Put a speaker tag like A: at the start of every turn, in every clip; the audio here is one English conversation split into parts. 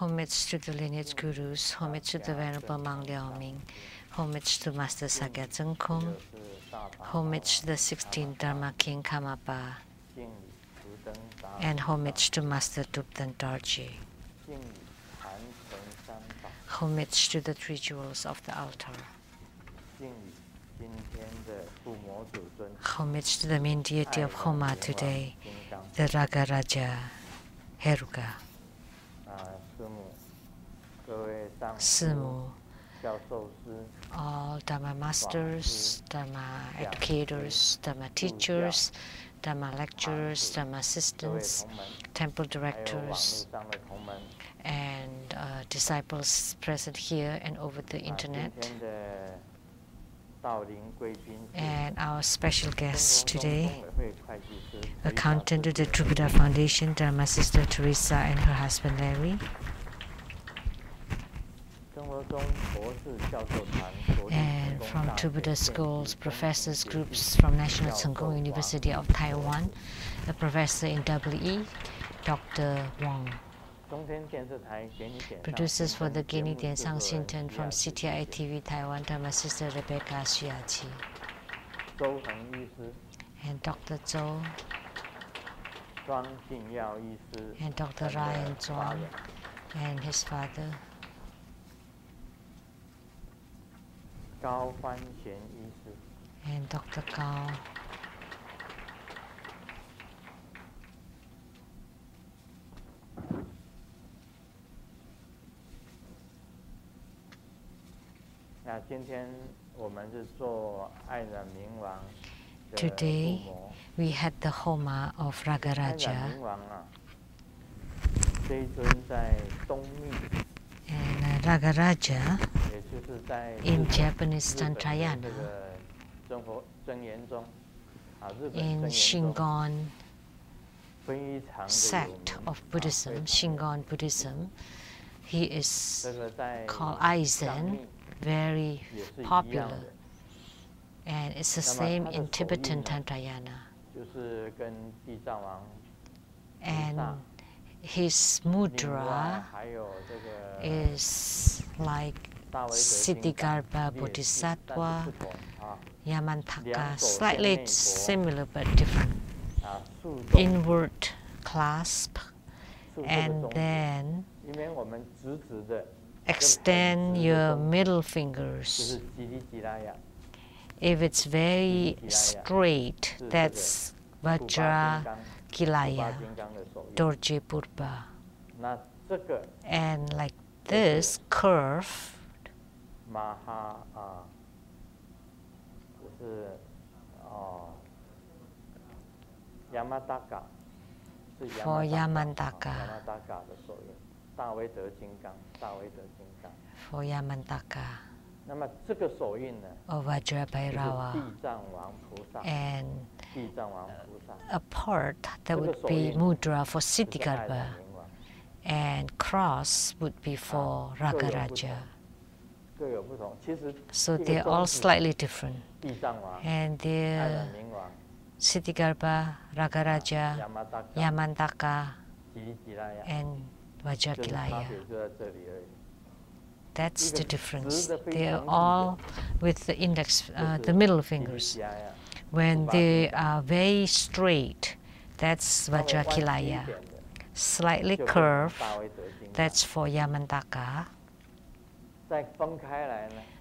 A: Homage to the lineage gurus, homage to the Venerable Mang Liaoming, homage to Master Sakya Tsongkhom, homage to the 16th Dharma King Karmapa, and homage to Master Thubten Dorje. Homage to the three jewels of the altar. Homage to the main deity of Homa today, the Ragaraja Heruka. Simu, all Dharma masters, Dharma educators, Dharma teachers, Dharma lecturers, Dharma assistants, temple directors, and disciples present here and over the internet, and our special guests today, accountant to the True Buddha Foundation, Dharma Sister Teresa and her husband Larry, and from True Buddha schools, professors groups from National Tsen Kung University of Taiwan, a professor in WE, Dr. Wang. Producers for the Geni Dian Sang Xinten from CTI TV Taiwan, Dharma Sister Rebecca Xiaqi, and Dr. Zhou, and Dr. Ryan Zhuang, and his father, and Dr. Gao. Today, we had the Homa of Ragaraja, and Ragaraja in Japanese Tantrayana, in Shingon sect of Buddhism, Shingon Buddhism, he is called Aizen, very popular, and it's the same in Tibetan Tantrayana. And his mudra is like Siddhigarbha Bodhisattva, Yamantaka, slightly similar but different. Inward clasp, and then extend your middle fingers. If it's very straight, that's Vajra Kilaya, Dorje Purba. And like this, curved, for Yamantaka. For Yamantaka, or Vajrabhairava, and a part that would be mudra for Siddhigarbha, and cross would be for Ragaraja. So they're all slightly different, and they're Siddhigarbha, Ragaraja, Yamantaka, and Vajrakilaya. That's the difference. They are all with the index, the middle fingers. When they are very straight, that's Vajrakilaya. Slightly curved, that's for Yamantaka.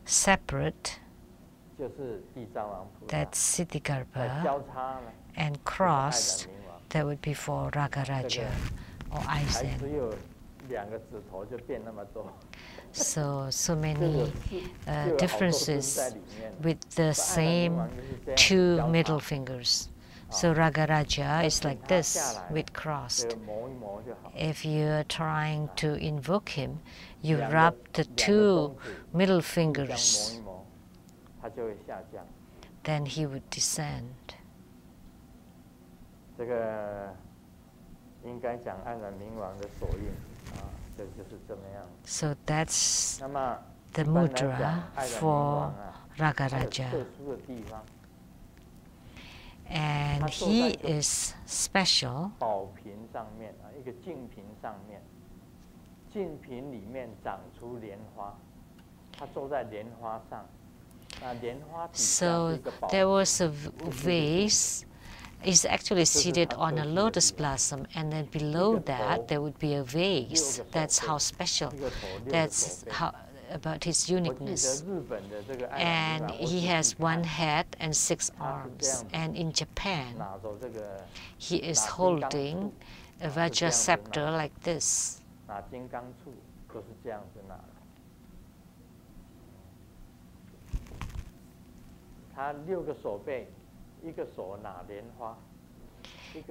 A: Separate, that's Siddhigarbha. And crossed, that would be for Ragaraja or Aizen. So many differences with the same two middle fingers. So Ragaraja is like this, with crossed. If you're trying to invoke him, you rub the two middle fingers, then he would descend. So that's the mudra for Ragaraja. And he is special So there was a vase. Is actually seated on a lotus blossom, and then below that there would be a vase. That's how special. That's how about his uniqueness. And he has one head and 6 arms. And in Japan, he is holding a Vajra scepter like this.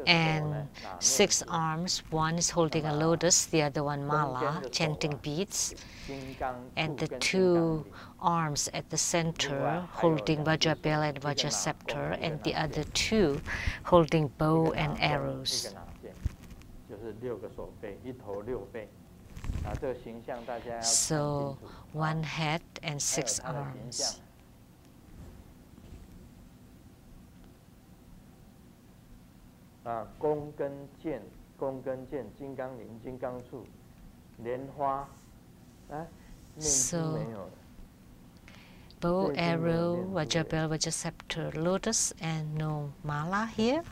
A: And 6 arms, one is holding a lotus, the other one mala, chanting beads, and the 2 arms at the center holding Vajra bell and Vajra scepter, and the other 2 holding bow and arrows. So 1 head and 6 arms. So, bow, arrow, Vajra bell, Vajra scepter, lotus, and no mala here.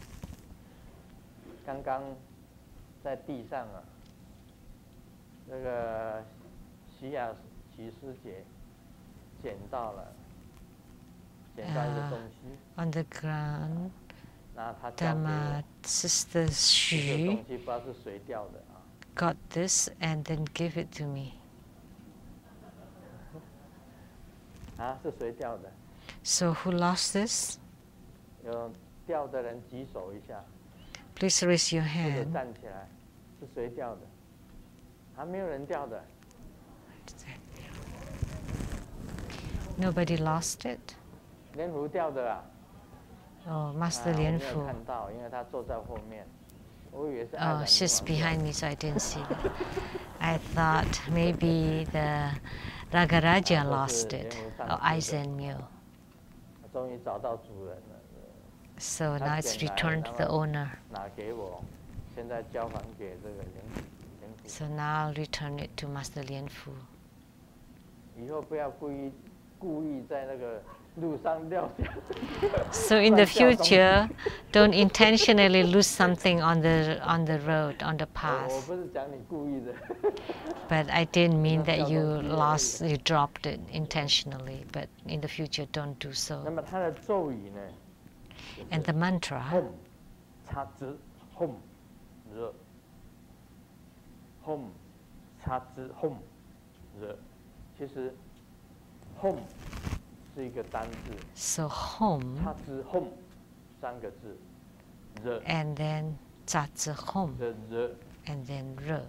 A: On the ground, Dharma Sister Xu got this and then gave it to me. So who lost this? Please raise your hand. Nobody lost it? Oh, Master Lian Fu. Oh, she's behind me, so I didn't see that. I thought maybe the Ragaraja lost it, or Aizen Myo. So now it's returned to the owner. So now I'll return it to Master Lian Fu. So in the future, don't intentionally lose something on the road, on the path. But I didn't mean that you dropped it intentionally. But in the future, don't do so. And the mantra. So home, and then 扎之 home, and then 热.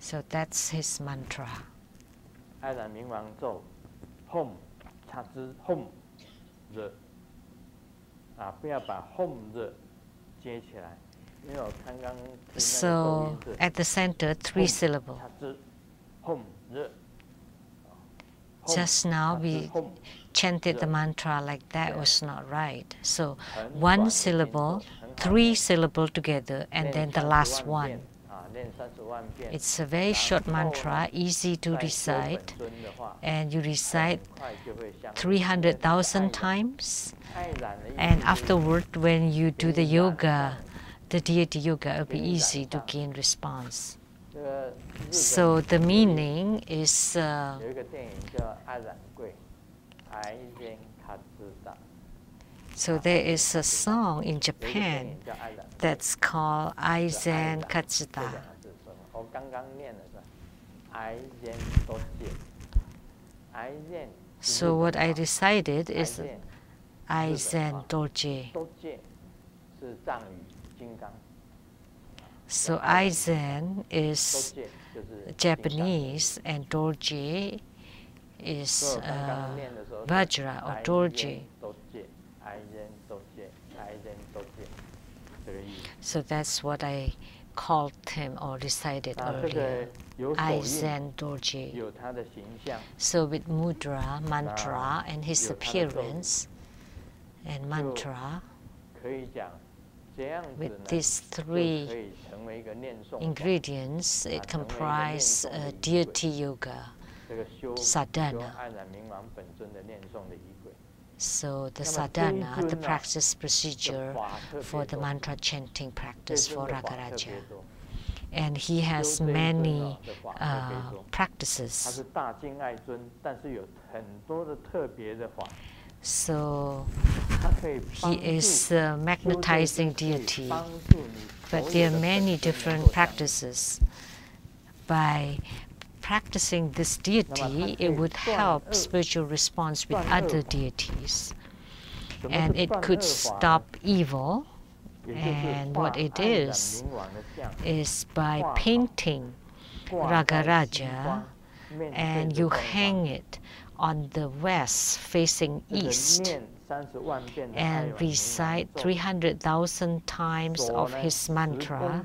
A: So that's his mantra.
B: 爱染明王咒 home 插之 home 热啊，不要把 home 热接起来，因为我刚刚
A: So at the center, 3 syllables. Just now we chanted the mantra like that was not right. So 1 syllable, 3 syllables together, and then the last one. It's a very short mantra, easy to recite, and you recite 300,000 times. And afterward, when you do the yoga, the deity yoga, it will be easy to gain response. So the meaning is so there is a song in Japan that's called Aizen Katsuta. So what I recited is Aizen Dorje. So Aizen is Japanese and Dorje is Vajra or Dorje. So that's what I called him or recited earlier. Aizen Dorje. So with mudra, mantra, and his appearance and mantra, With these three ingredients, it comprises deity yoga, sadhana. So the sadhana, the practice procedure for the mantra chanting practice for Ragaraja. And he has many practices. So he is a magnetizing deity, but there are many different practices. By practicing this deity, it would help spiritual response with other deities. And it could stop evil. And what it is by painting Ragaraja, and you hang it on the west facing east and recite 300,000 times of his mantra,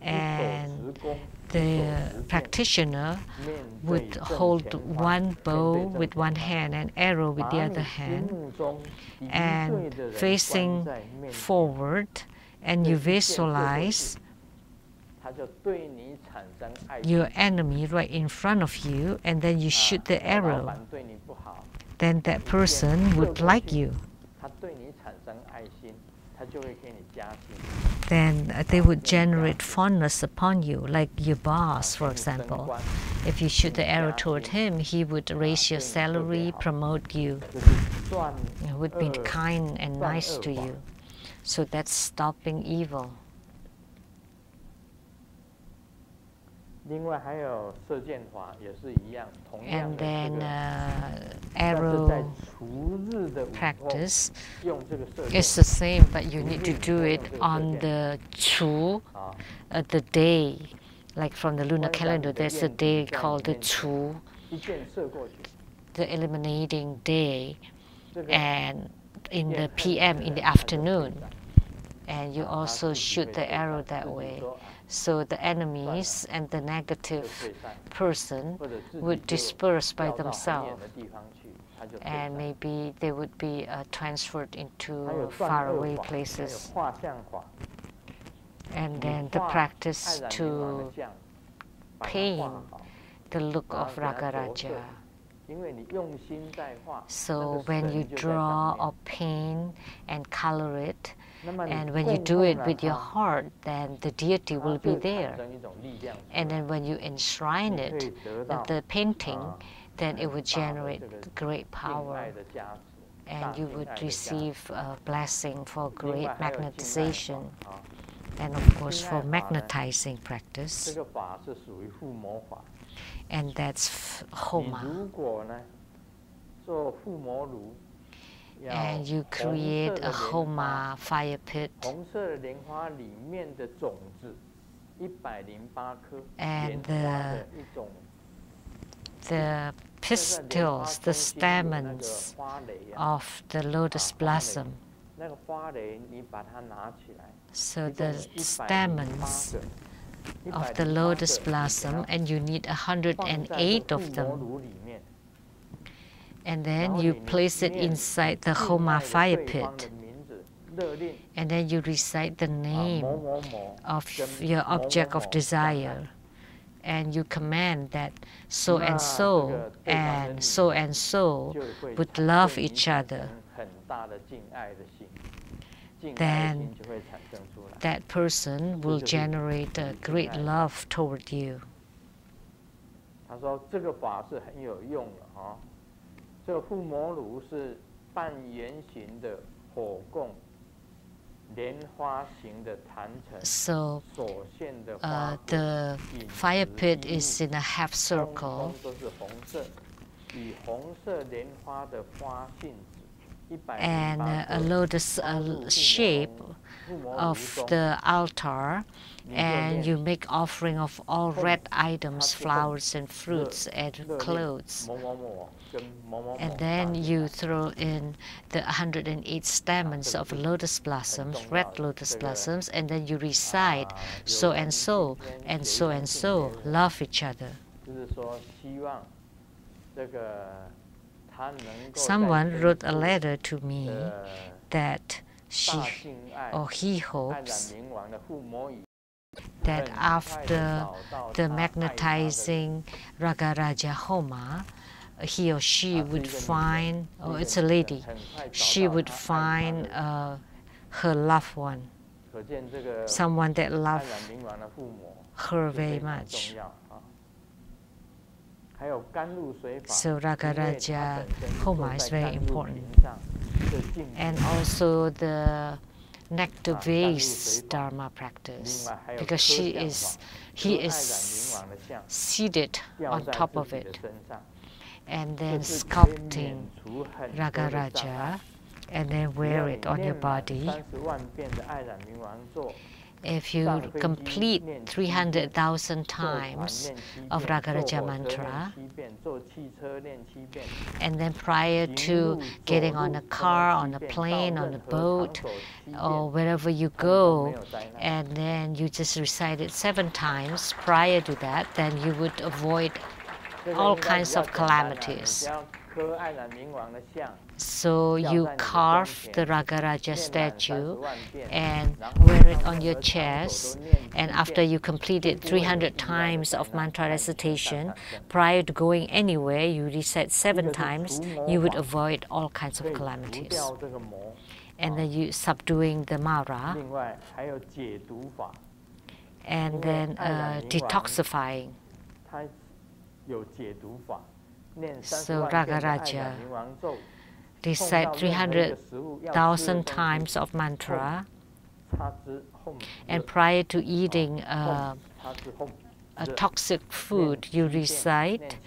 A: and the practitioner would hold one bow with one hand and arrow with the other hand, and facing forward, and you visualize your enemy right in front of you, and then you shoot the arrow. Then that person would like you. Then they would generate fondness upon you, like your boss, for example. If you shoot the arrow toward him, he would raise your salary, promote you, would be kind and nice to you. So that's stopping evil. And then arrow practice is the same, but you need to do it on the Chu, the day. Like from the lunar calendar, there's a day called the Chu, the eliminating day, and in the PM, in the afternoon. And you also shoot the arrow that way. So the enemies and the negative person would disperse by themselves, and maybe they would be transferred into faraway places. And then the practice to paint the look of Ragaraja. So when you draw or paint and color it, and when you do it with your heart, then the deity will be there. And then when you enshrine it, the painting, then it would generate great power. And you would receive a blessing for great magnetization. And of course for magnetizing practice. And that's Homa. And you create a Homa fire pit. And the pistils, the stamens of the lotus blossom. So the stamens of the lotus blossom, and you need 108 of them. And then you place it inside the Homa fire pit. And then you recite the name of your object of desire. And you command that so and so would love each other. Then that person will generate a great love toward you.
B: 这个护摩炉是半圆形的火供，莲花形的坛城，
A: So
B: 所献的花
A: the fire pit is in a half circle.
B: 都是红色，以红色莲花的花信子。
A: And a lotus shape of the altar, and you make offering of all red items, flowers and fruits and clothes. And then you throw in the 108 stamens of lotus blossoms, red lotus blossoms, and then you recite so and so and so and so, love each other. Someone wrote a letter to me that he hopes that after the magnetizing Ragaraja Homa, he or she would find, oh, it's a lady, she would find her loved one, someone that loved her very much. So Ragaraja Homa is very important. And also the nectar vase Dharma practice, because he is seated on top of it, and then sculpting Ragaraja and then wear it on your body. If you complete 300,000 times of Ragaraja mantra, and then prior to getting on a car, on a plane, on a boat, or wherever you go, and then you just recite it 7 times prior to that, then you would avoid all kinds of calamities. So you carve the Ragaraja statue and wear it on your chest, and after you completed 300 times of mantra recitation, prior to going anywhere, you recite 7 times, you would avoid all kinds of calamities. And then you subduing the Mara, and then detoxifying. So Ragaraja, recite 300,000 times of mantra, and prior to eating a toxic food, you recite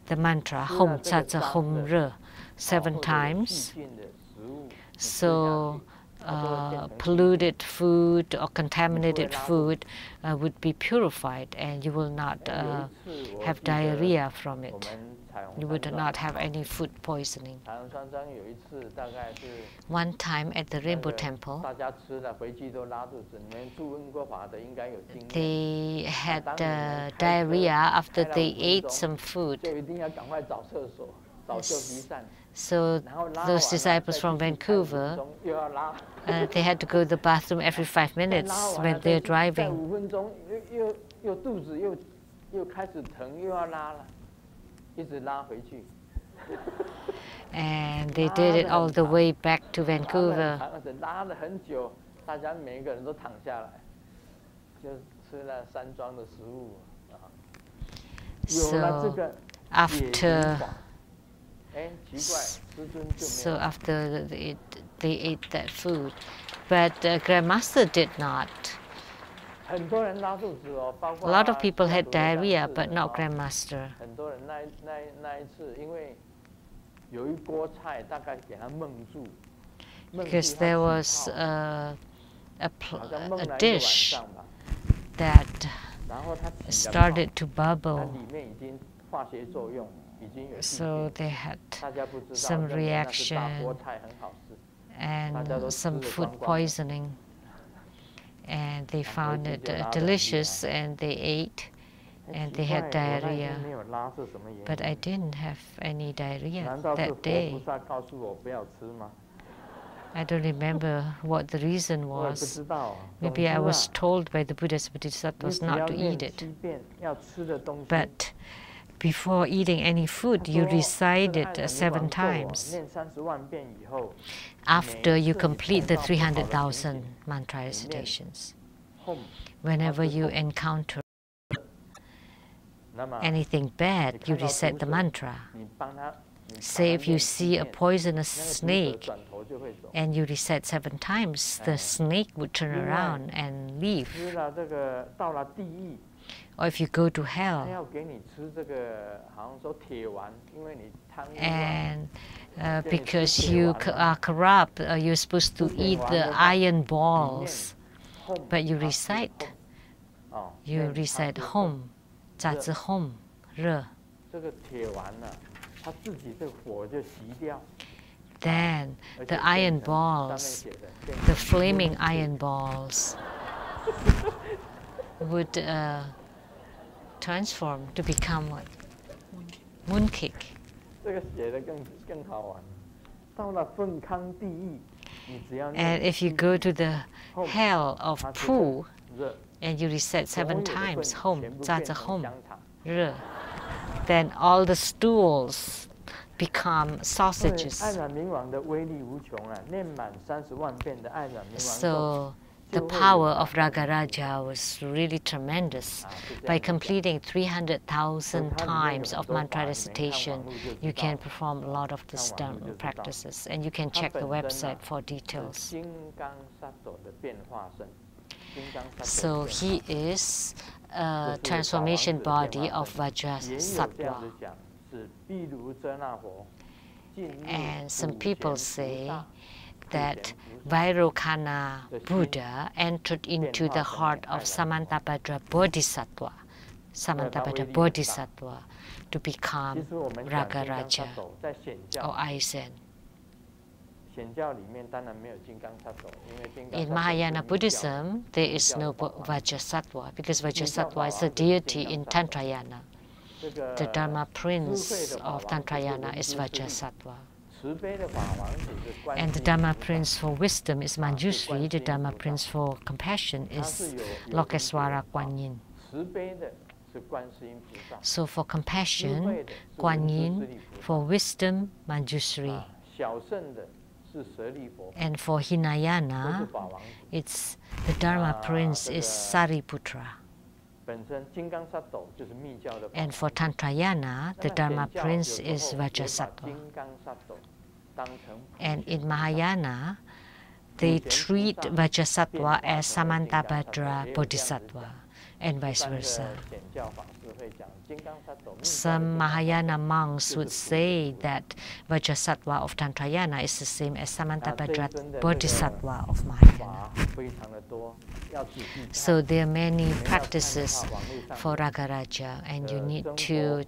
A: the mantra Hom Cha Cha Hom Re 7 times. So polluted food or contaminated food would be purified, and you will not have diarrhea from it. You would not have any food poisoning. One time at the Rainbow Temple, they had diarrhea after they ate some food. So those disciples from Vancouver, they had to go to the bathroom every 5 minutes when they're driving. And they did it all the way back to Vancouver. So after they ate that food, but Grandmaster did not. A lot of people had diarrhea, but not Grandmaster. Because there was a dish that started to bubble, so they had some reaction and some food poisoning, and they found it delicious, and they ate, and they had diarrhea. But I didn't have any diarrhea that day. I don't remember what the reason was. Maybe I was told by the Buddha's Bodhisattvas not to eat it. But before eating any food, you recite it 7 times. After you complete the 300,000 mantra recitations, whenever you encounter anything bad, you recite the mantra. Say if you see a poisonous snake and you recite 7 times, the snake would turn around and leave. Or if you go to hell, and because you are corrupt, you're supposed to eat the iron balls, but you recite Hom, Cha Zi Hom, Re. Then the iron balls, the flaming iron balls, would transform to become what? Mooncake. And if you go to the hell of Pu and you recite 7 times Hom, Zaza Hom, Re, then all the stools become sausages. So the power of Ragaraja was really tremendous. By completing 300,000 times of mantra recitation, you can perform a lot of these practices, and you can check the website for details. So he is a transformation body of Vajrasattva. And some people say that Vairocana Buddha entered into the heart of Samantabhadra Bodhisattva, to become Ragaraja or Aizen. In Mahayana Buddhism, there is no Vajrasattva because Vajrasattva is a deity in Tantrayana. The Dharma prince of Tantrayana is Vajrasattva. And the Dharma prince for wisdom is Manjushri. The Dharma prince for compassion is Lokeswara Kuan Yin. So for compassion, Kuan Yin; for wisdom, Manjushri. And for Hinayana, it's the Dharma prince is Sariputra. And for Tantrayana, the Dharma prince is Vajrasattva. And in Mahayana, they treat Vajrasattva as Samantabhadra Bodhisattva, and vice versa. Some Mahayana monks would say that Vajrasattva of Tantrayana is the same as Samantabhadra Bodhisattva of Mahayana. So there are many practices for Ragaraja, and you need to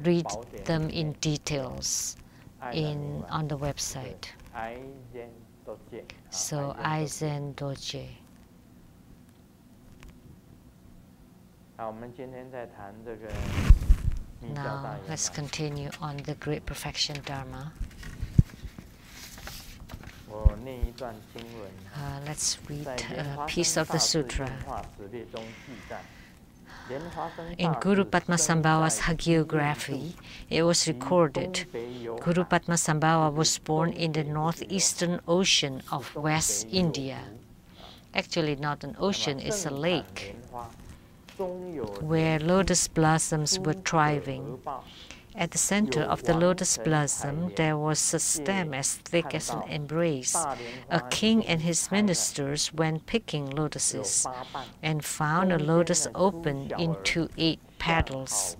A: read them in details on the website. So Aizen Doje. Now let's continue on the Great Perfection Dharma. Let's read a piece of the sutra. In Guru Padmasambhava's hagiography, it was recorded Guru Padmasambhava was born in the northeastern ocean of West India. Actually, not an ocean, it's a lake where lotus blossoms were thriving. At the center of the lotus blossom, there was a stem as thick as an embrace. A king and his ministers went picking lotuses and found a lotus open into 8 petals.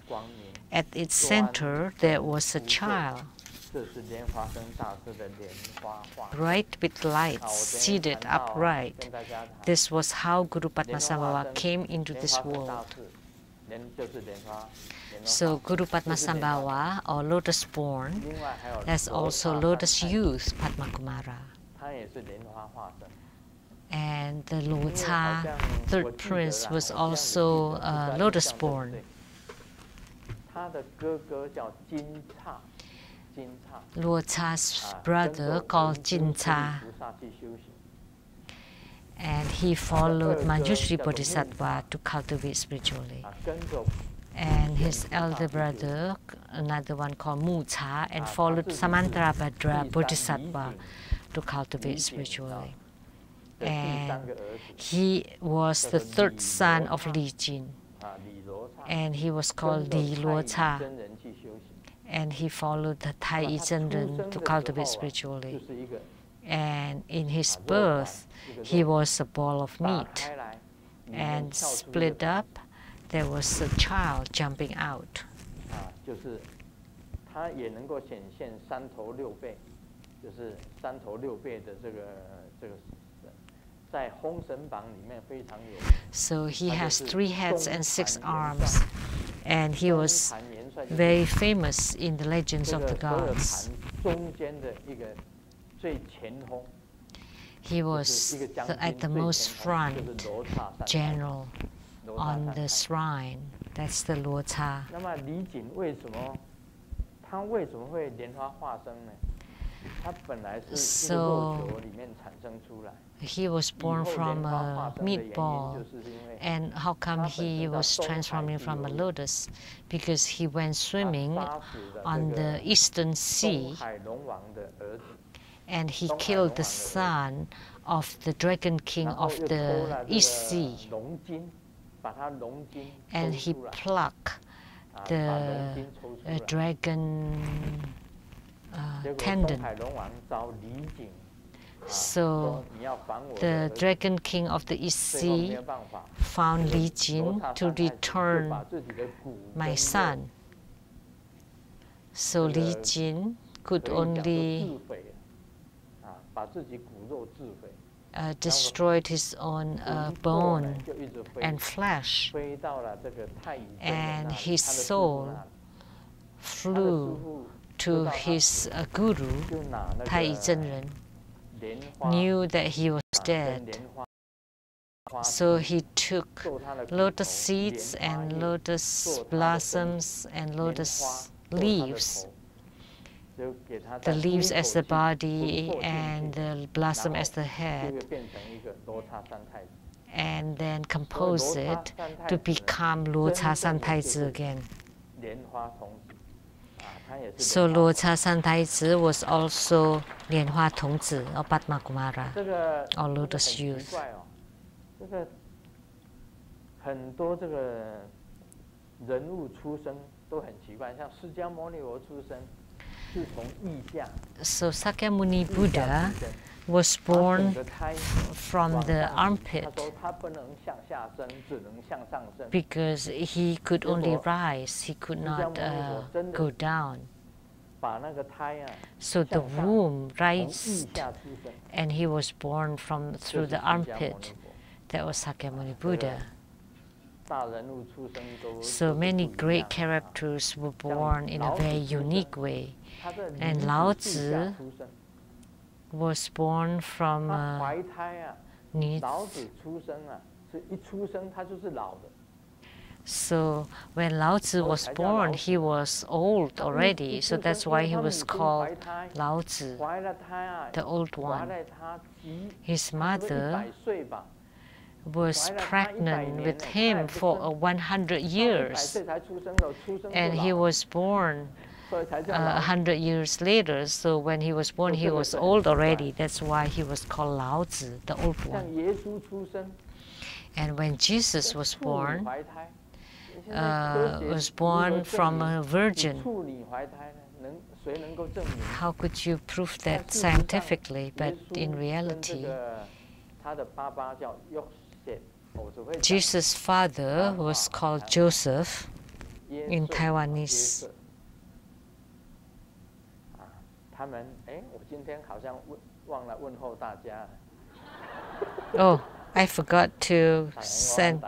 A: At its center, there was a child, bright with lights, seated upright. This was how Guru Padmasambhava came into this world. So Guru Padmasambhava, or lotus born, has also lotus youth, Padmakumara. And the Lota, third prince, was also lotus born. Lota's brother called Jincha, and he followed Manjushri Bodhisattva to cultivate spiritually. And his elder brother, another one called Mucha, and followed Samantabhadra Bodhisattva to cultivate spiritually. And he was the 3rd son of Li Jin, and he was called Li Luota. And he followed the Tai Chandran to cultivate spiritually. And in his birth, he was a ball of meat. And split up, there was a child jumping out. So he has 3 heads and 6 arms, and he was very famous in the legends of the gods. He was at the most front general on the shrine. That's the Luota. So he was born from a meatball. And how come he was transforming from a lotus? Because he went swimming on the Eastern Sea and he killed the son of the dragon king of the East Sea. And he plucked the dragon tendon. So the dragon king of the East Sea found Li Jin to return my son. So Li Jin could only destroyed his own bone and flesh, and his soul flew to his guru, Tai Zhenren, knew that he was dead. So he took lotus seeds and lotus blossoms and lotus leaves, the leaves as the body and the blossom as the head, and then compose it to become Luo Cha San Tai Zi again. So Luo Cha San Tai Zi was also Lian Hua Tong Zi, or Padma Kumara, or lotus youth. So Sakyamuni Buddha was born from the armpit because he could only rise, he could not go down. So the womb raised and he was born through the armpit. That was Sakyamuni Buddha. So many great characters were born in a very unique way. And Lao Tzu was born from So when Lao Tzu was born, he was old already. So that's why he was called Lao Tzu, the old one. His mother was pregnant with him for 100 years, and he was born 100 years later. So when he was born, he was old already. That's why he was called Lao Tzu, the old one. And when Jesus was born from a virgin. How could you prove that scientifically? But in reality, Jesus' father was called Joseph in Taiwanese. Oh, I forgot to send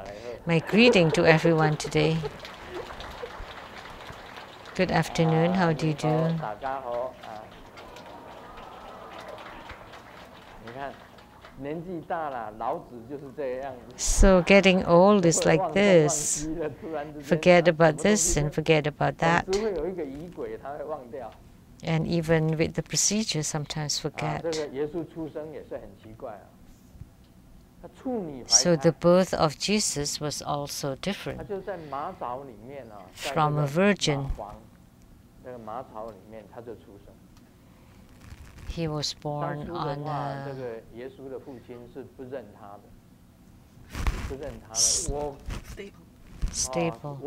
A: my greeting to everyone today. Good afternoon, how do you do? So getting old is like this. Forget about this and forget about that. And even with the procedure, sometimes forget. So the birth of Jesus was also different from a virgin. He was born on a stable.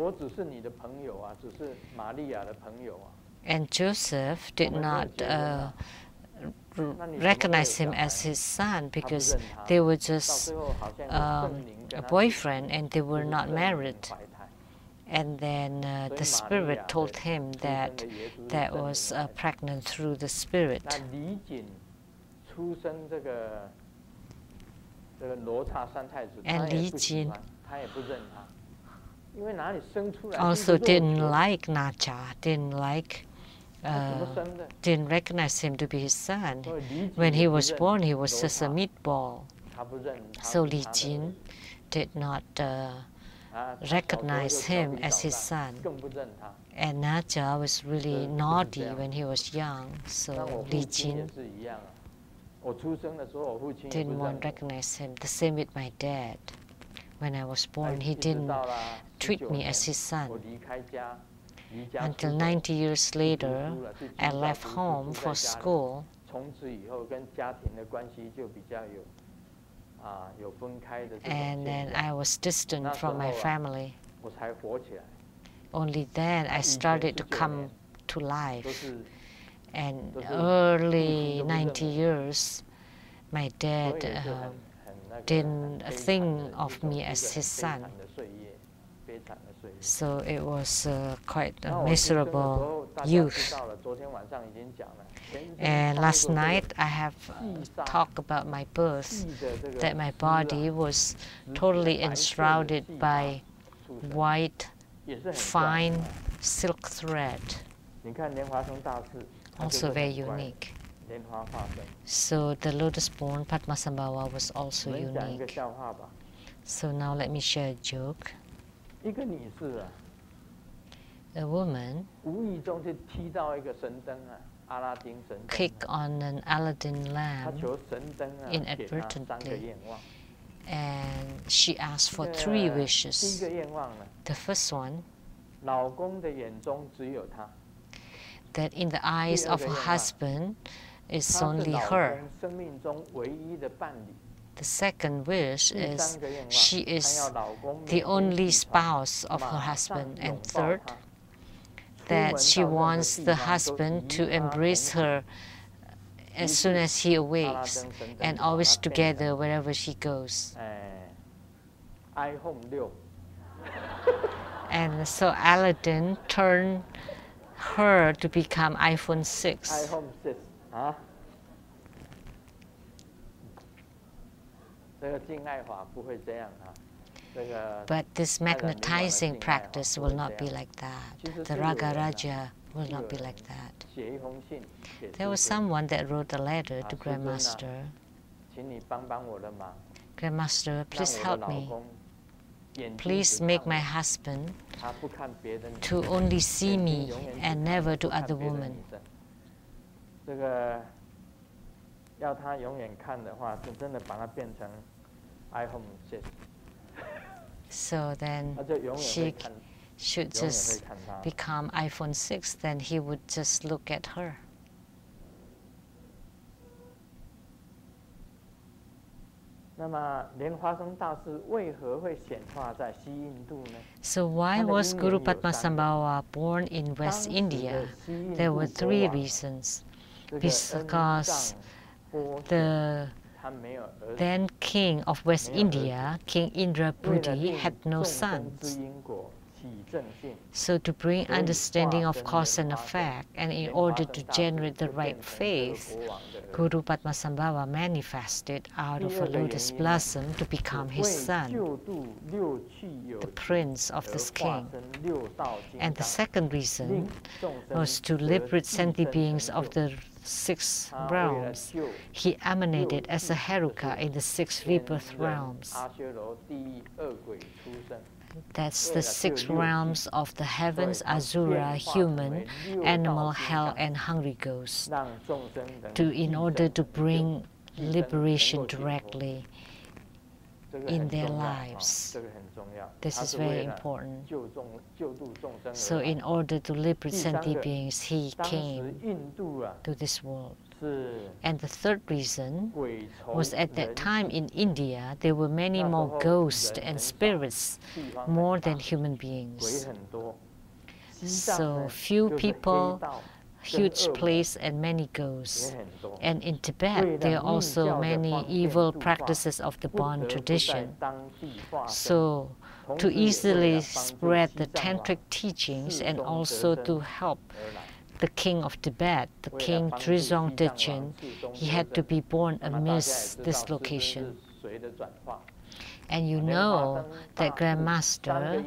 A: And Joseph did not recognize him as his son because they were just a boyfriend and they were not married. And then the spirit told him that was pregnant through the spirit. And Li Jin also didn't like Nacha, didn't recognize him to be his son. When he was born, he was just a meatball. So Li Jin did not recognized him as his son. And Naja was really naughty when he was young, so Li Jin didn't want to recognize him. The same with my dad. When I was born, he didn't treat me as his son. Until 90 years later, I left home for school. And then I was distant from my family. Only then I started to come to life. And early 90 years, my dad didn't think of me as his son. So it was quite a miserable youth. And last night I have talked about my birth, that my body was totally enshrouded by white, fine silk thread, also very unique. So the lotus-born Padmasambhava was also unique. So now let me share a joke. A woman kicked on an Aladdin lamp inadvertently, and she asked for 3 wishes. The first one, that in the eyes of her husband is only her. The second wish is she is the only spouse of her husband. And third, that she wants the husband to embrace her as soon as he awakes, and always together wherever she goes. And so Aladdin turned her to become iPhone 6. But this magnetizing practice will not be like that. The Raga Raja will not be like that. There was someone that wrote a letter to Grandmaster. Grandmaster, please help me. Please make my husband to only see me and never to other women. So then she should just become iPhone 6, then he would just look at her. So why was Guru Padmasambhava born in West India? There were 3 reasons. Because the then king of West India, King Indrapudi, had no sons. So to bring understanding of cause and effect, and in order to generate the right faith, Guru Padmasambhava manifested out of a lotus blossom to become his son, the prince of this king. And the second reason was to liberate sentient beings of the 6 realms. He emanated as a Heruka in the 6 rebirth realms. That's the 6 realms of the heavens: Asura, human, animal, hell, and hungry ghost, in order to bring liberation directly in their lives. This is very important. So in order to liberate sentient beings, he came to this world. And the third reason was, at that time in India, there were many more ghosts and spirits more than human beings. So few people, huge place, and many ghosts. And in Tibet, there are also many evil practices of the Bon tradition. So to easily spread the tantric teachings and also to help the king of Tibet, the king Dzogchen, he had to be born amidst this location. And you know that Grandmaster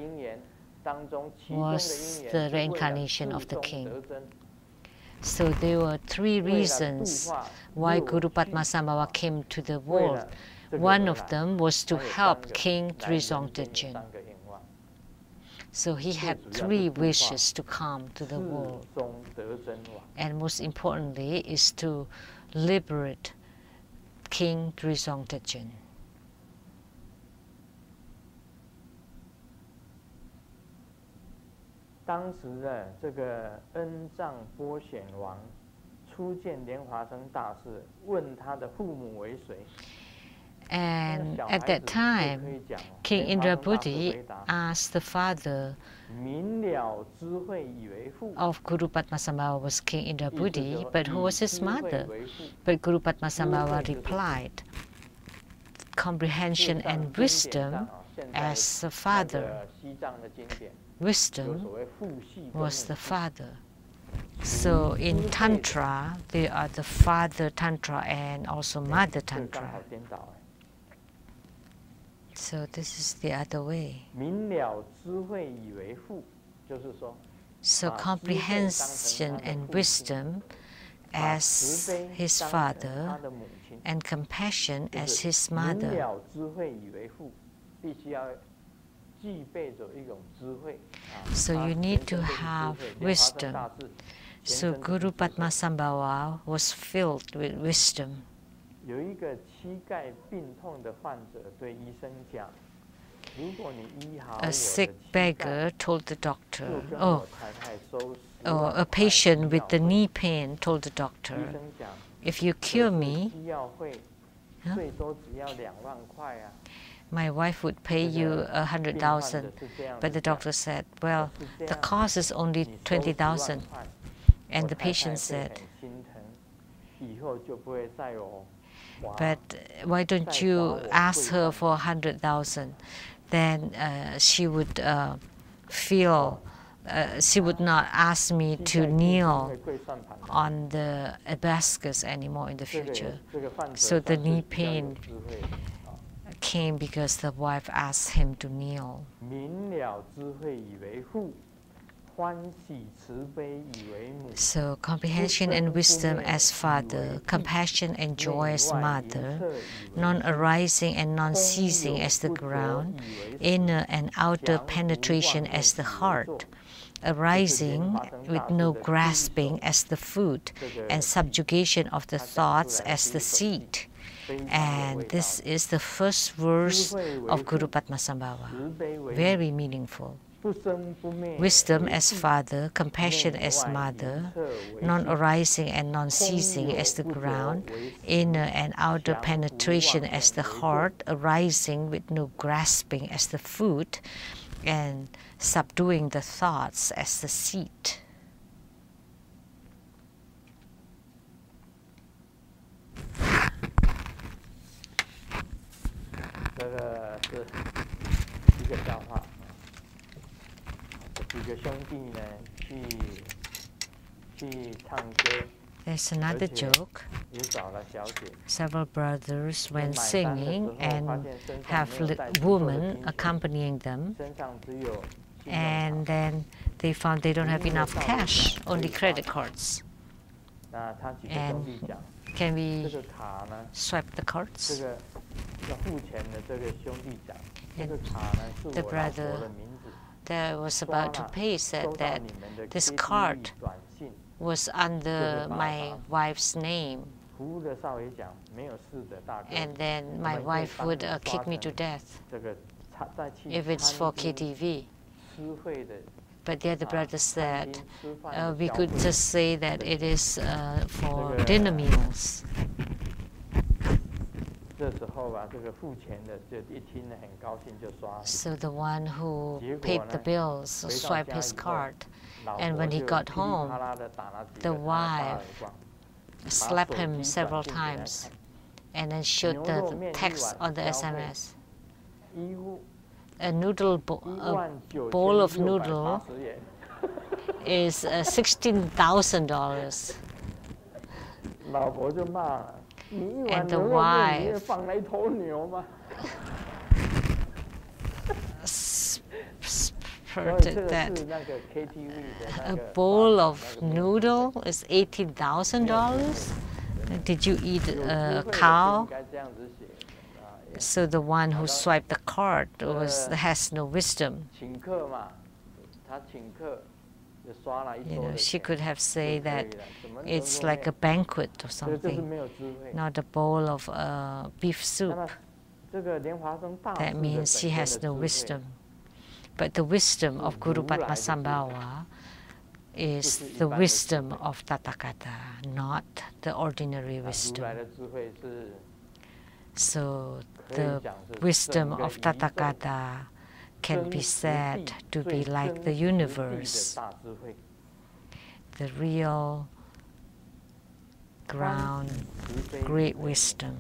A: was the reincarnation of the king. So there were 3 reasons why Guru Padmasambhava came to the world. One of them was to help King Dzogchen. So he had 3 wishes to come to the world.
B: 世中得真王。
A: And most importantly is to liberate King Dzogchen Dzogchen.
B: 当时的这个恩藏波显王初见莲华生大士，问他的父母为谁？
A: And at that time, King Indrabhuti asked the father
B: 明了智慧以为父。
A: of Guru Padmasambhava was King Indrabhuti, but who was his mother? But Guru Padmasambhava replied, comprehension and wisdom as the father.
B: 西藏的经典
A: Wisdom
B: 所谓父系
A: was the father. So in Tantra, there are the father Tantra and also mother
B: 这个刚
A: Tantra.
B: 好颠倒哎。
A: So this is the other way.
B: 明了智慧以为父，就是说，
A: So comprehension and wisdom
B: 把
A: as
B: 慈悲
A: his
B: 当成他
A: father
B: 的母亲，
A: and compassion
B: 就
A: as
B: 是
A: his
B: 明
A: mother.
B: 了智慧以为父，必须要具备着一种智慧啊。
A: So
B: 他
A: you
B: 全
A: need
B: 身
A: to
B: 都是智
A: have
B: 慧莲花生
A: wisdom.
B: 大士全
A: So
B: 身都是
A: Guru
B: 智慧
A: Padmasambhava was filled with wisdom.
B: 有一个膝盖病痛的患者对医生讲：“如果你医好我的
A: A
B: 膝
A: sick
B: 盖，
A: beggar told the
B: 就
A: doctor,
B: 跟
A: oh,
B: 我太太收10
A: or
B: 万
A: a
B: 块
A: patient
B: 医
A: with
B: 药
A: the
B: 费。
A: knee pain told the
B: 医
A: doctor,
B: 生讲
A: if you
B: 可
A: cure
B: 是
A: me,
B: 医药费
A: Huh?
B: 最多只要2万块啊。
A: my wife would pay
B: 这
A: you
B: 个病患者
A: 100,000.
B: 是这样
A: But
B: 子
A: the
B: 讲
A: doctor said, well,
B: 是这
A: the
B: 样
A: cost is only
B: 你收10万
A: 20,000.
B: 块
A: And
B: 我
A: the
B: 太太
A: patient
B: 会
A: said,
B: 很心疼，以后就不会再有花。
A: but why don't you ask her for 100,000? Then she would feel, she would not ask me
B: 膝
A: to
B: 盖病
A: kneel
B: 会跪算盘的
A: on the hibiscus anymore in the
B: 这个
A: future.
B: 这个患者
A: So the
B: 算是
A: knee
B: 比较有
A: pain
B: 智慧啊
A: came because the wife asked him to kneel.
B: 明了智慧以为父，欢喜慈悲以为母。
A: So comprehension and wisdom as father, compassion and joy as mother, non-arising and non-ceasing as the ground, inner and outer penetration as the heart, arising with no grasping as the food, and subjugation of the thoughts as the seed. And this is the first verse of Guru Padmasambhava.
B: 慈悲为母
A: Very meaningful.
B: 不生不灭
A: Wisdom as father, compassion as mother, non-arising and non-ceasing as the ground, inner and outer penetration as the heart, arising with no grasping as the food, and subduing the thoughts as the seed. 这个是一个笑话。几个兄弟呢，去唱歌， There's another joke.
B: 也找了小姐，
A: Several brothers
B: 在
A: went
B: 买单的时
A: singing
B: 候发
A: and
B: 现身上
A: have
B: 没有带足够的
A: women
B: 金钱，
A: accompanying them,
B: 身上只有信用
A: and
B: 卡。
A: then they found they don't have enough cash, only credit cards.
B: 那他几个兄弟讲，
A: Can
B: 这
A: we
B: 个卡呢，
A: swipe the
B: 这
A: cards?
B: 个要付钱的这个兄弟讲，这个卡呢是
A: The
B: 我老婆
A: brother
B: 的名字，
A: that was
B: 刷
A: about to
B: 了
A: pay
B: 收
A: said
B: 到
A: that
B: 你们的
A: this
B: KTV
A: card
B: 短信。
A: was under my wife's name,
B: 服务的少爷讲没有事的，大哥。
A: and then my
B: 我们会
A: wife
B: 帮
A: would
B: 你刷
A: kick me to
B: 成
A: death
B: 这个在去
A: if it's for
B: 餐厅
A: KTV.
B: 吃会的
A: But the other
B: 啊
A: brother
B: 餐
A: said
B: 厅吃饭的
A: we
B: 消
A: could
B: 费
A: just say that it is for
B: 这个
A: dinner meals.
B: 这时候啊，这个付钱的就一听呢，很高兴就刷了。
A: So the one who
B: 结
A: paid
B: 果
A: the
B: 呢，
A: bills
B: 回到
A: swiped
B: 家
A: his
B: 以后，
A: card,
B: 老
A: and
B: 婆
A: when he
B: 就
A: got
B: 噼里
A: home,
B: 啪啦的打了几
A: the
B: 个他的大
A: wife
B: 耳光，
A: slapped
B: 把手
A: him
B: 机
A: several
B: 短信给他
A: times,
B: 看
A: and then showed
B: 牛
A: the
B: 肉面一
A: text
B: 碗
A: on the
B: 消费
A: SMS.
B: 一物
A: A noodle a
B: 19680
A: bowl of noodle
B: 元。
A: is $16,000.
B: 老婆就骂了：“你一碗
A: And the
B: 牛肉面里面
A: wife
B: 放了一头牛吗？”
A: Spurted
B: 这个
A: that
B: 是那个 KTV 的那
A: a
B: 个
A: bowl
B: 发
A: of
B: 那个面
A: noodle is $18,000. Did you eat
B: 有智
A: a
B: 慧的就
A: cow?
B: 应该这样子写啊，
A: So the one who swiped the card has no wisdom.
B: 请客嘛，
A: she could have said that it's like a banquet or something, not a bowl of beef soup. That means she has no wisdom. But the wisdom of Guru Padmasambhava is the wisdom of Tathagata, not the ordinary wisdom. So the wisdom of Tathagata can be said to be like the universe, the real ground, great wisdom,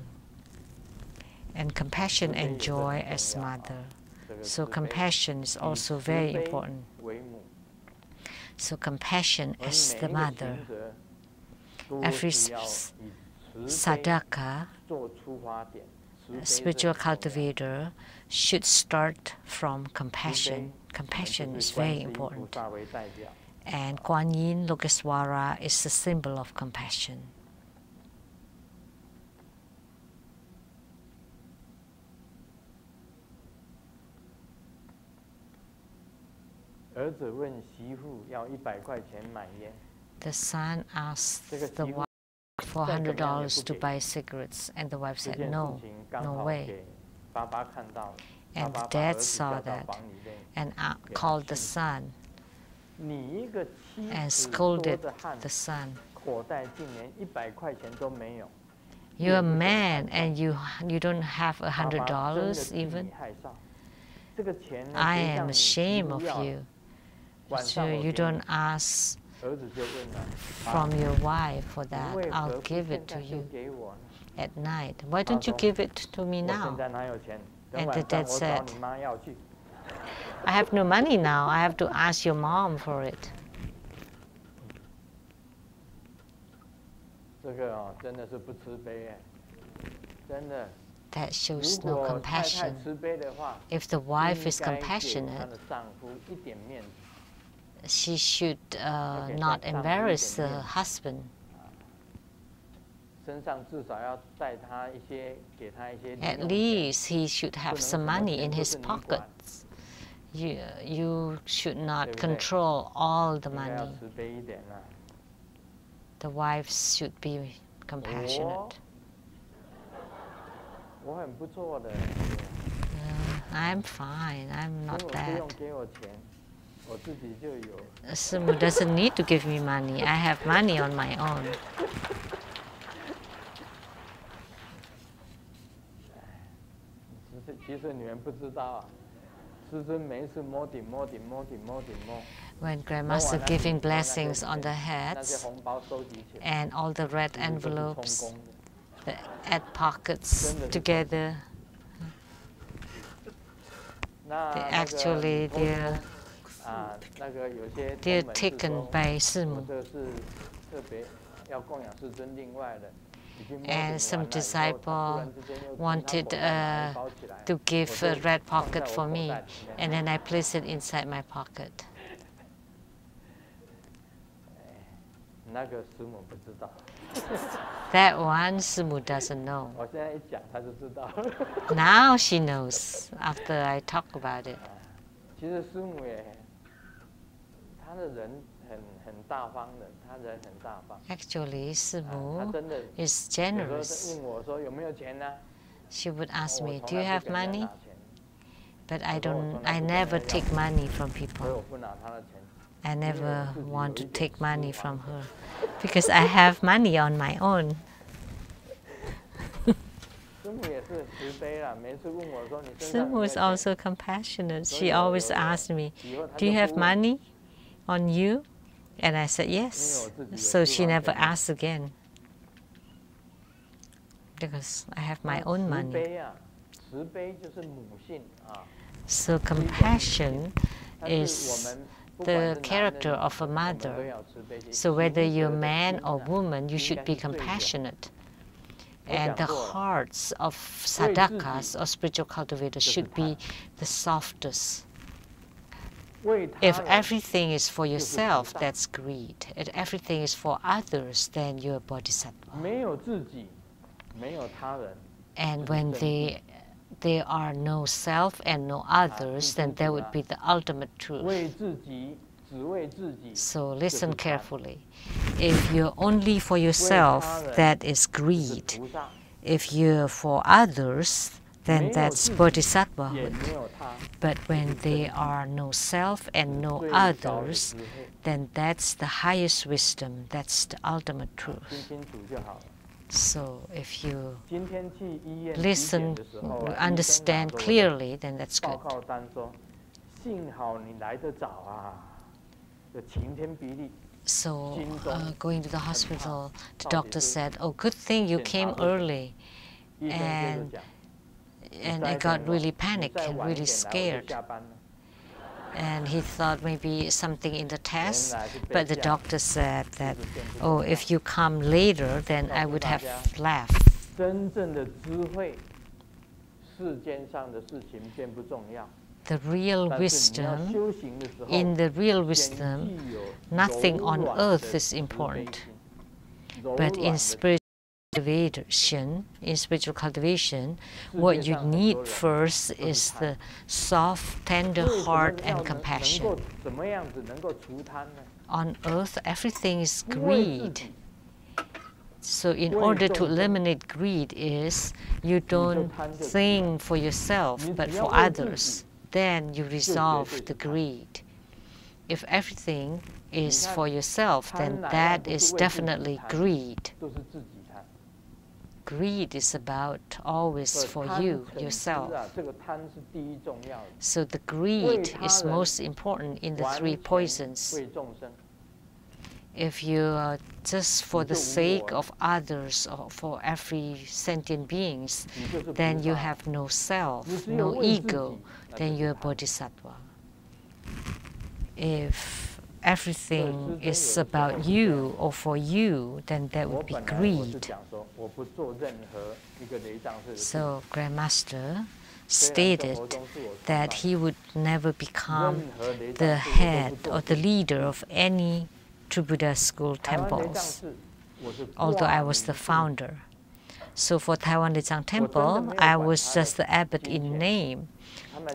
A: and compassion and joy as mother. So compassion is also very important. So compassion as the mother. Every sadhaka, spiritual cultivator, should start from compassion. Compassion is very important. And Kuan Yin Lokeswara is the symbol of compassion. The son asked the wife for $100 to buy cigarettes, and the wife said, no, no way. And the dad saw that and called the son and scolded the son. You're a man and you don't have $100 even? I am ashamed of you. So you don't ask from your wife for that. I'll give it to you at night. Why don't you give it to me now? And the dad said, I have no money now. I have to ask your mom for it. That shows no compassion. If the wife is compassionate, she should not embarrass the husband. At least he should have some money in his pockets. You should not control all the money. The wife should be compassionate. I'm fine. I'm not bad. Sumu doesn't need to give me money. I have money on my own. When Grandmaster giving blessings on the heads and all the red envelopes, the add pockets together, they're taken by Simu. And some disciple wanted to give a red pocket for me, and then I placed it inside my pocket. That one Simu doesn't know. Now she knows after I talk about it. Actually, Simu is generous. She would ask me, do you have money? But I never take money from people. I never want to take money from her because I have money on my own. Simu is also compassionate. She always asks me, do you have money on you? And I said, yes. So she never asks again because I have my own money. So compassion is the character of a mother. So whether you're a man or woman, you should be compassionate. And the hearts of sadhakas or spiritual cultivators should be the softest. If everything is for yourself, that's greed. If everything is for others, then you're a bodhisattva. And when they there are no self and no others, then that would be the ultimate truth. So listen carefully. If you're only for yourself, that is greed. If you're for others, then that's bodhisattvahood. But when there are no self and no others, then that's the highest wisdom, that's the ultimate truth. So if you listen, understand clearly, then that's good. So going to the hospital, the doctor said, "Oh, good thing you came early." And I got really panicked and really scared. And he thought maybe something in the test, but the doctor said that, "Oh, if you come later, then I would have left." The real wisdom, in the real wisdom, nothing on earth is important. But in spiritual cultivation, what you need first is the soft, tender heart and compassion. On earth, everything is greed. So in order to eliminate greed is you don't think for yourself, but for others. Then you resolve the greed. If everything is for yourself, then that is definitely greed. Greed is about always for you, yourself. So the greed is most important in the three poisons. If you are just for the sake of others or for every sentient beings, then you have no self, no ego, then you're a bodhisattva. If everything is about you or for you, then that would be greed. So Grandmaster stated that he would never become the head or the leader of any True Buddha school temples, although I was the founder. So for Taiwan Lechang Temple, I was just the abbot in name.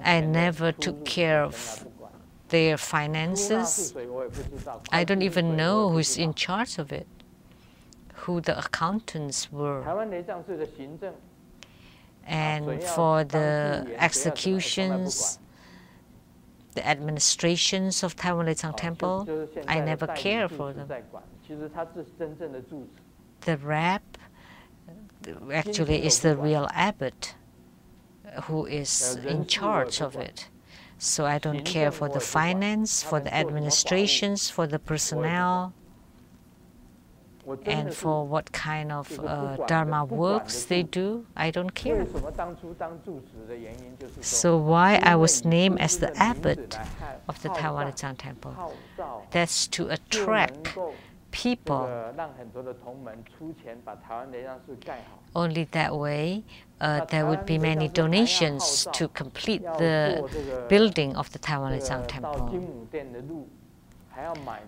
A: I never took care of their finances. I don't even know who's in charge of it, who the accountants were. And for the executions, the administrations of Taiwan Lechang Temple, I never care for them. The rep actually is the real abbot who is in charge of it. So I don't care for the finance, for the administrations, for the personnel, and for what kind of Dharma works they do. I don't care. So why I was named as the abbot of the Taiwan Lechang Temple? That's to attract people. Only that way there would be many donations to complete the building of the Taiwan Lechang Temple.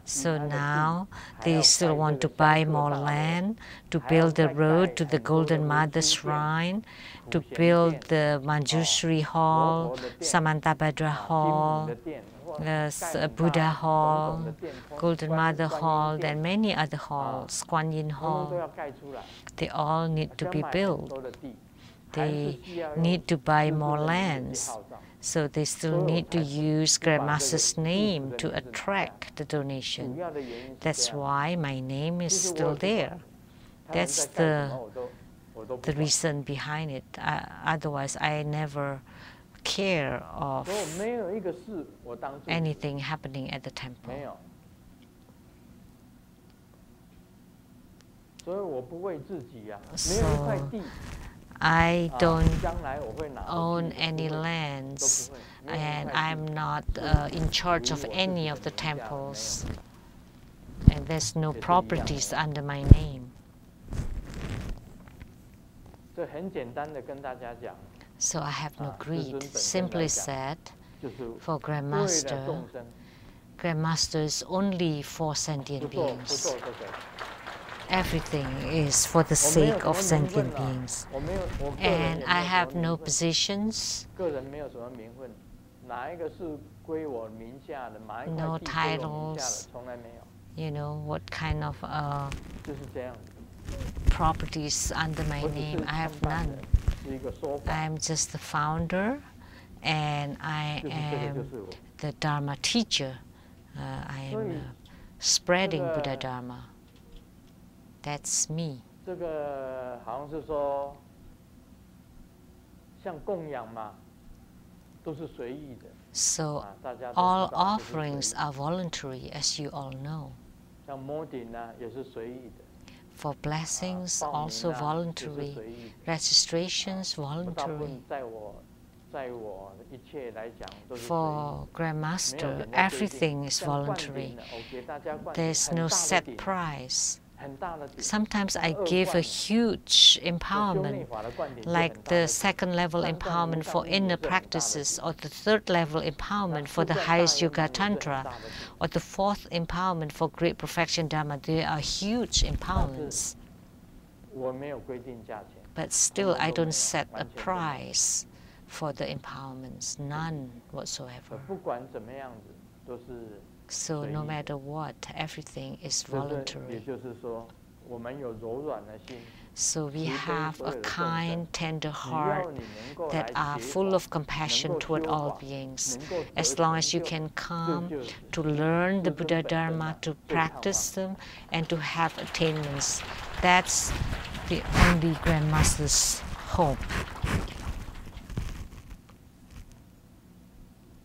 A: So now they still want to buy more land, to build the road to the Golden Mother Shrine, to build the Manjushri Hall, Samantabhadra Hall, Buddha Hall, Golden Mother Hall, and many other halls, Kuan Yin Hall. They all need to be built. They need to buy more lands. So they still need to use Grandmaster's name to attract the donation. That's why my name is still there. That's the reason behind it. Otherwise, I never care of anything happening at the temple. So I don't own any lands, and I'm not in charge of any of the temples, and there's no properties under my name. So I have no greed. Simply said, for Grandmaster, Grandmaster is only for sentient beings. everything is for the sake of sentient beings. And I have no positions, no titles, you know, what kind of properties under my name. I have none. I am just the founder, and I am the Dharma teacher. I am spreading Buddha Dharma. That's me. So all offerings are voluntary, as you all know. For blessings, also voluntary. Registrations, voluntary. For Grandmaster, everything is voluntary. There's no set price. Sometimes I give a huge empowerment, like the second level empowerment for inner practices, or the third level empowerment for the highest Yoga Tantra, or the fourth empowerment for great perfection Dharma. They are huge empowerments. But still, I don't set a price for the empowerments, none whatsoever. So no matter what, everything is voluntary. So we have a kind, tender heart that are full of compassion toward all beings. As long as you can come to learn the Buddha Dharma, to practice them, and to have attainments, that's the only Grandmaster's hope.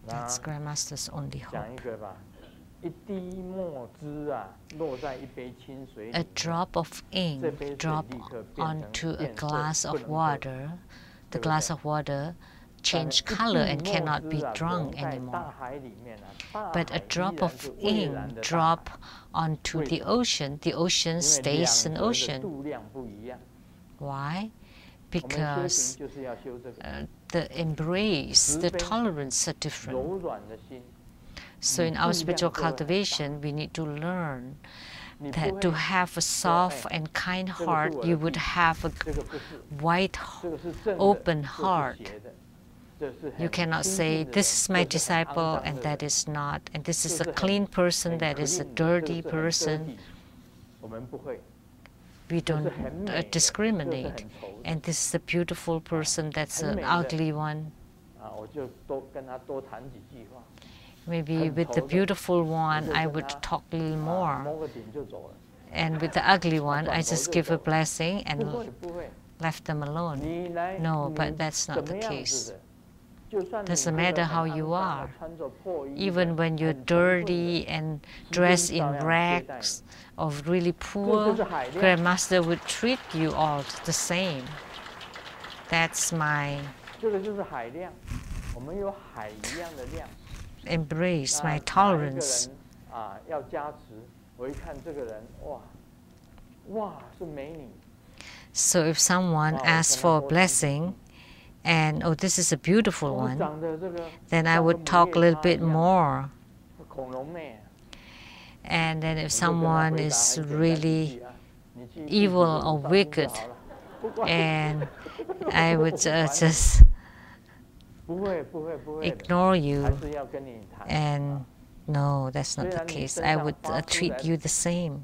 A: That's Grandmaster's only hope. A drop of ink drop onto a glass of water. The glass of water change color and cannot be drunk anymore. But a drop of ink drop onto the ocean stays an ocean. Why? Because the embrace, the tolerance are different. So in our spiritual cultivation, we need to learn that to have a soft and kind heart, you would have a wide, open heart. You cannot say, this is my disciple and that is not, and this is a clean person, that is a dirty person. We don't discriminate. And this is a beautiful person, that's an ugly one. Maybe with the beautiful one, I would talk a little more. And with the ugly one, I just give a blessing and left them alone. No, but that's not the case. Doesn't matter how you are. Even when you're dirty and dressed in rags or really poor, Grandmaster would treat you all the same. That's my embrace, my tolerance. So if someone asks for a blessing, and oh, this is a beautiful one, then I would talk a little bit more. And then if someone is really evil or wicked, and I would just ignore you. And no, that's not the case. I would treat you the same.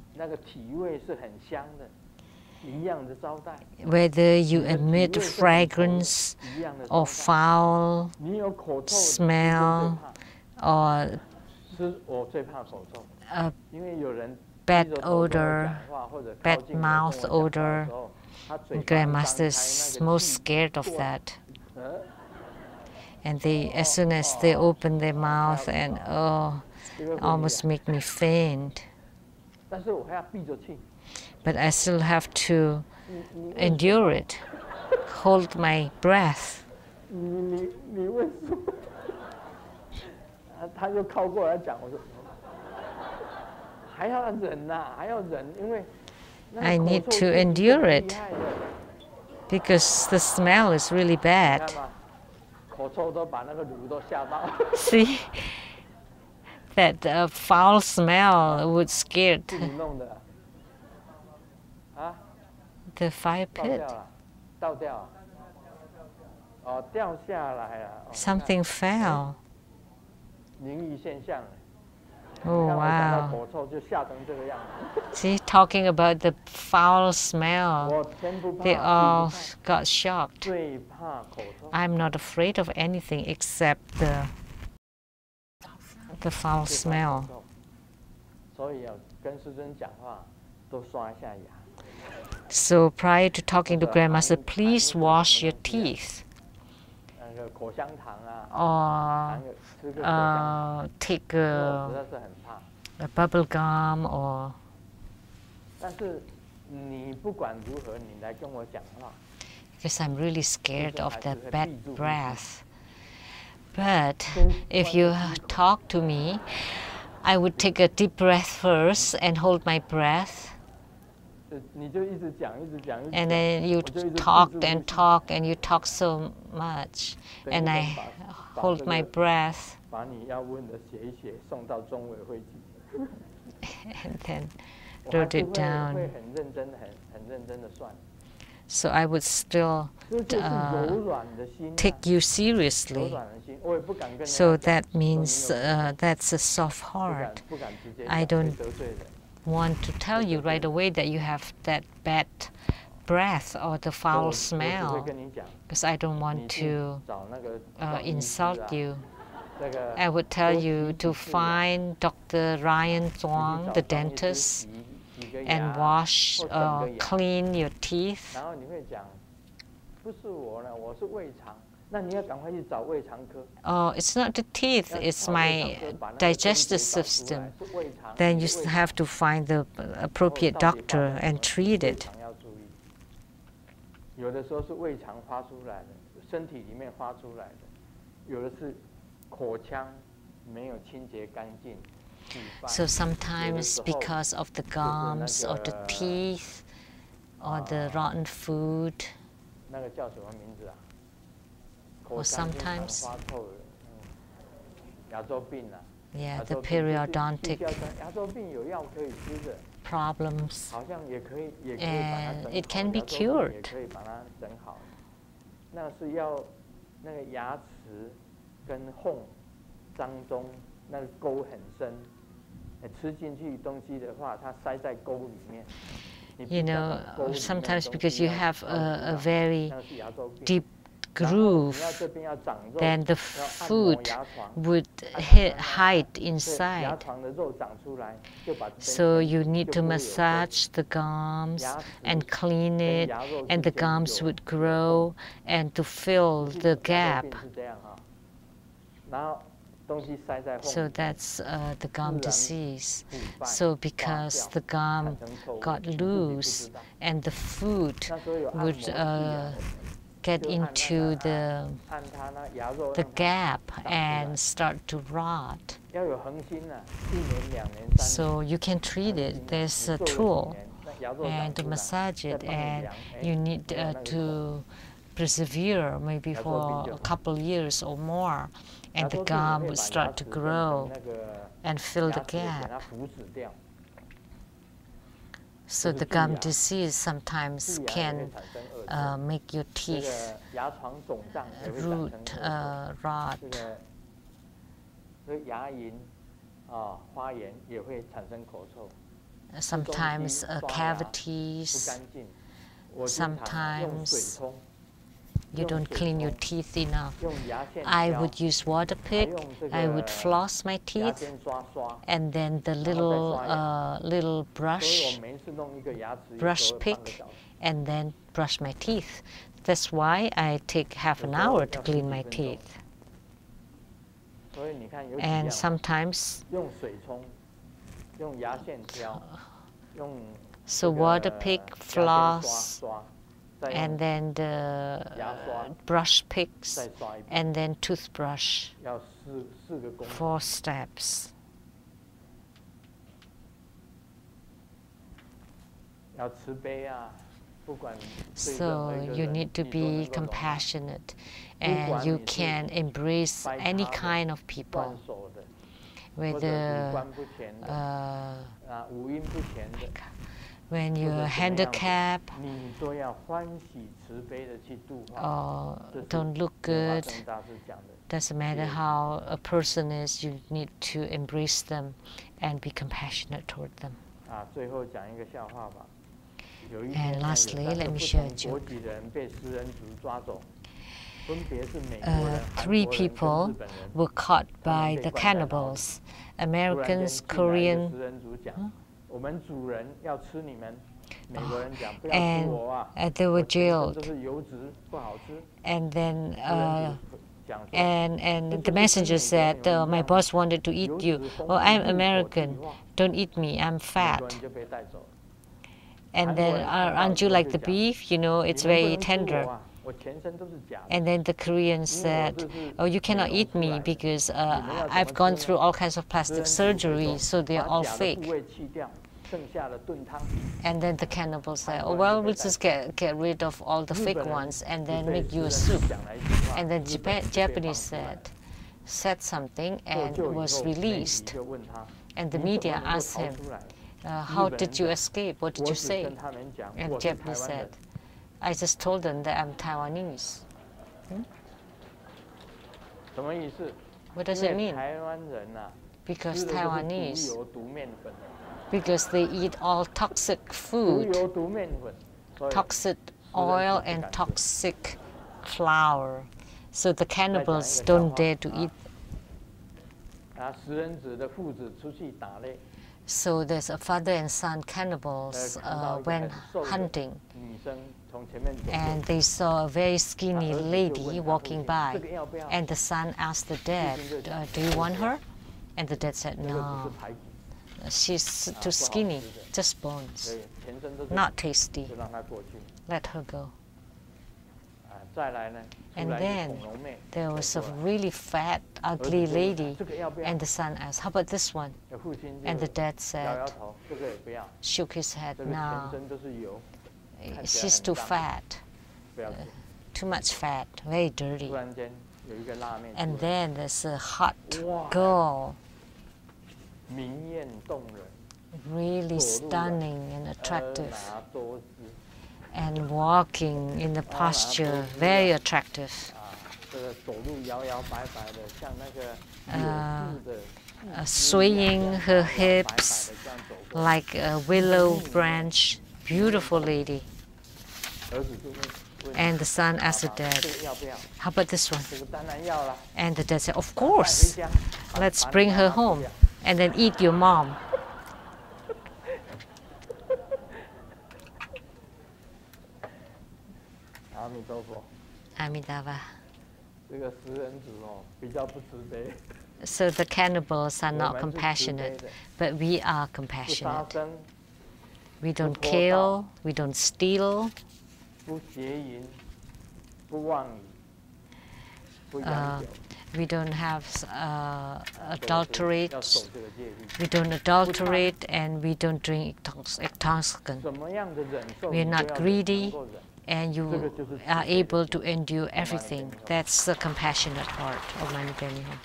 A: Whether you emit fragrance or foul smell or a bad odor, bad mouth odor, Grandmaster is most scared of that. And they, as soon as they open their mouth, and oh, almost make me faint. But I still have to endure it, hold my breath. I need to endure it because the smell is really bad. See, that foul smell would scare. The fire
B: 爆
A: pit.
B: 掉了，倒掉啊。哦，掉下来了。哦
A: Something fell.
B: 灵异现象。
A: Oh,
B: 刚我讲到
A: wow.
B: 口臭，就吓成这个样子。
A: See, talking about the foul smell,
B: 我天不怕
A: they
B: 地不
A: all
B: 怕，
A: got shocked.
B: 最怕口臭。
A: I'm not afraid of anything except the foul
B: 最怕
A: smell.
B: 口臭。所以要跟师尊讲话，都刷一下牙。
A: So prior to talking to Grandmaster, please wash your teeth.
B: 那个口香糖啊，
A: Or
B: 含个吃个口香糖，
A: take
B: 因为我实在是很怕。
A: a bubble gum or
B: 但是你不管如何，你来跟我讲话，
A: because I'm really scared of that bad breath. But if you talk to me, I would take a deep breath first and hold my breath.
B: 你就一直讲，一直讲，一直
A: And
B: 讲，
A: then you
B: 我就一直
A: talk
B: 闭住
A: and
B: 呼吸
A: talk and you talk so much.
B: 等一
A: And
B: 等
A: I
B: 把
A: hold
B: 这
A: my
B: 个
A: breath
B: 把你要问的写一写，送到中委会去。
A: and then
B: 我还
A: wrote
B: 是
A: it
B: 会
A: down.
B: 很认真，很认真的算。
A: So I would still
B: 这就是柔软的心啊，
A: take you
B: 柔
A: seriously.
B: 软的心，我也不敢跟人
A: So
B: 家讲
A: that means
B: 说你有
A: that's a soft
B: 不敢
A: heart.
B: 不敢直接
A: I
B: 讲，会
A: don't
B: 得罪人。
A: Want to tell you right away that you have that bad breath or the
B: 所以
A: foul
B: 我只会
A: smell,
B: 跟你讲，
A: because I don't
B: 你
A: want
B: 去
A: to
B: 找那个张医师
A: insult
B: 啊，
A: you.
B: 这个
A: I would tell
B: 多
A: you
B: 洗
A: to
B: 几次牙，
A: find Dr. Ryan
B: 你去
A: Zhuang,
B: 找
A: the
B: 张医师
A: dentist,
B: 洗个
A: and
B: 牙，
A: wash
B: 或整
A: or
B: 个牙，
A: clean your teeth.
B: 然后你会讲，不是我了，我是胃肠，那你要赶快去找胃肠科。
A: Oh, it's not the teeth,
B: 要
A: it's
B: 找胃
A: my
B: 肠科把那个根
A: digestive
B: 结找出
A: system.
B: 来，是胃肠，
A: Then
B: 你
A: you
B: 是胃
A: have
B: 肠
A: to find the
B: 然后
A: appropriate
B: 到底发
A: doctor
B: 生什
A: and
B: 么
A: treat
B: 胃
A: it.
B: 肠要注意。有的时候是胃肠发出来的，身体里面发出来的；有的是口腔没有清洁干净。
A: So sometimes because of the gums or the
B: 就是那个
A: teeth or the rotten food,
B: 那个叫什么名字啊？
A: or
B: 口腔经常
A: sometimes
B: 发臭的，牙周病啊。
A: yeah,
B: 牙
A: the
B: 周病就是
A: periodontic
B: 牙周病有药可以吃的，
A: problems,
B: 好像也可以把它
A: and
B: 整
A: it
B: 好
A: can be
B: 牙周病
A: cured.
B: 也可以把它整好。那是要那个牙齿跟缝当中那个沟很深，吃进去东西的话，它塞在沟里面。
A: You know, sometimes because you have a very deep groove, then the food would hide inside. So you need to massage the gums and clean it, and the gums would grow and to fill the gap. So that's the gum disease. So because the gum got loose and the food would get into the gap and start to rot. So you can treat it. There's a tool and to massage it, and you need to persevere maybe for a couple years or more, and the gum would start to grow and fill the gap. So the gum disease sometimes can make your teeth rot. Sometimes cavities, sometimes you don't clean your teeth enough. I would use water pick, I would floss my teeth, and then the little brush pick, and then brush my teeth. That's why I take half an hour to clean my teeth. And sometimes, so water pick, floss, and then the brush picks, and then toothbrush. 4 steps. So you need to be compassionate, and you can embrace any kind of people, whether when you're handicapped or don't look good, doesn't matter how a person is, you need to embrace them and be compassionate toward them. And lastly, let me share a joke. 3 people were caught by the cannibals, Americans, Korean, and they were jailed. And then and the messenger said, my boss wanted to eat you. Oh, I'm American, don't eat me, I'm fat. And then, aren't you like the beef? You know, it's very tender. And then the Korean said, oh, you cannot eat me because I've gone through all kinds of plastic surgery, so they're all fake. And then the cannibal said, oh, well, we'll just get rid of all the fake ones and then make you a soup. And then Japanese said something and was released. And the media asked him, how did you escape? What did you say? And Japanese said, I just told them that I'm Taiwanese. What does it mean? Because Taiwanese, because they eat all toxic food, toxic oil and toxic flour. So the cannibals don't dare to eat. So there's a father and son cannibals went hunting, and they saw a very skinny lady walking by, and the son asked the dad, do you want her? And the dad said, no, she's too skinny, just bones, not tasty, let her go. And then there was a really fat, ugly lady, and the son asked, how about this one? And the dad said, shook his head, no, she's too fat, too much fat, very dirty. And then there's a hot girl, really stunning and attractive, and walking in the posture, very attractive. Swaying her hips like a willow branch, beautiful lady. And the son asked the dad, how about this one? And the dad said, of course, let's bring her home and then eat your mom. Amitabha. So the cannibals are not compassionate, but we are compassionate. We don't kill, we don't steal, we don't have adulterate, we don't adulterate, and we don't drink intoxicant. We are not greedy, and you are able to endure everything. That's the compassionate part of Mani Padme Hum.